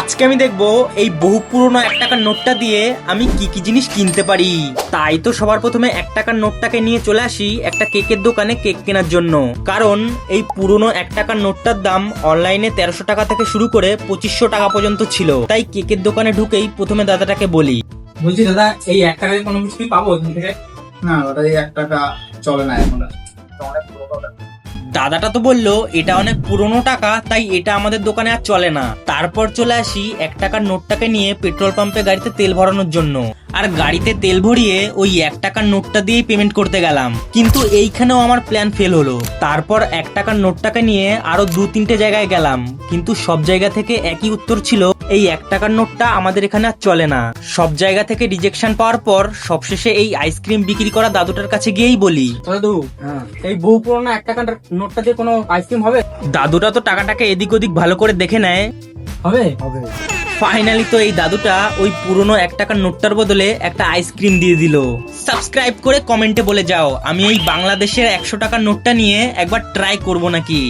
আজকে আমি দেখবো এই বহু পুরনো 1 টাকার নোটটা দিয়ে আমি কি কি জিনিস কিনতে পারি। তাই তো সবার প্রথমে 1 টাকার নোটটাকে নিয়ে চলে আসি একটা কেকের দোকানে কেক কেনার জন্য। কারণ এই পুরনো 1 টাকার নোটটার দাম অনলাইনে 1300 টাকা থেকে শুরু করে 2500 টাকা পর্যন্ত ছিল। তাই কেকের দোকানে ঢুকেই প্রথমে দাদাটাকে বলি, বলছি দাদা, এই 1 টাকায় কোনো কিছু কি পাবো এখান থেকে? না দাদা, এই 1 টাকা চলে না এখন আর। অনেক পুরোনো টাকা। দাদাটা তো বললো এটা অনেক পুরনো টাকা, তাই এটা আমাদের দোকানে আর চলে না। তারপর চলে আসি 1 টাকার নোটটাকে নিয়ে পেট্রোল পাম্পে গাড়িতে তেল ভরানোর জন্য। আর গাড়িতে তেল ভরিয়ে ওই 1 টাকার নোটটা দিয়ে পেমেন্ট করতে গেলাম, কিন্তু এইখানেও আমার প্ল্যান ফেল হলো। তারপর 1 টাকার নোটটাকে নিয়ে আরো 2-3টে জায়গায় গেলাম, কিন্তু সব জায়গা থেকে একই উত্তর ছিল, এই 1 টাকার নোটটা আমাদের এখানে আর চলে না। সব জায়গা থেকে রিজেকশন পাওয়ার পর সবশেষে এই আইসক্রিম বিক্রি করা দাদুটার কাছে গিয়েই বলি, দাদু, এই বহু পুরোনো 1 টাকার নোটটা দিয়ে কোনো আইসক্রিম হবে? দাদুটা তো টাকাটাকে এদিক ওদিক ভালো করে দেখে নেয়। হবে। ফাইনালি তো এই দাদুটা ওই পুরনো 1 টাকার নোটটার বদলে একটা আইসক্রিম দিয়ে দিল। সাবস্ক্রাইব করে কমেন্টে বলে যাও আমি এই বাংলাদেশের 100 টাকার নোটটা নিয়ে একবার ট্রাই করব নাকি।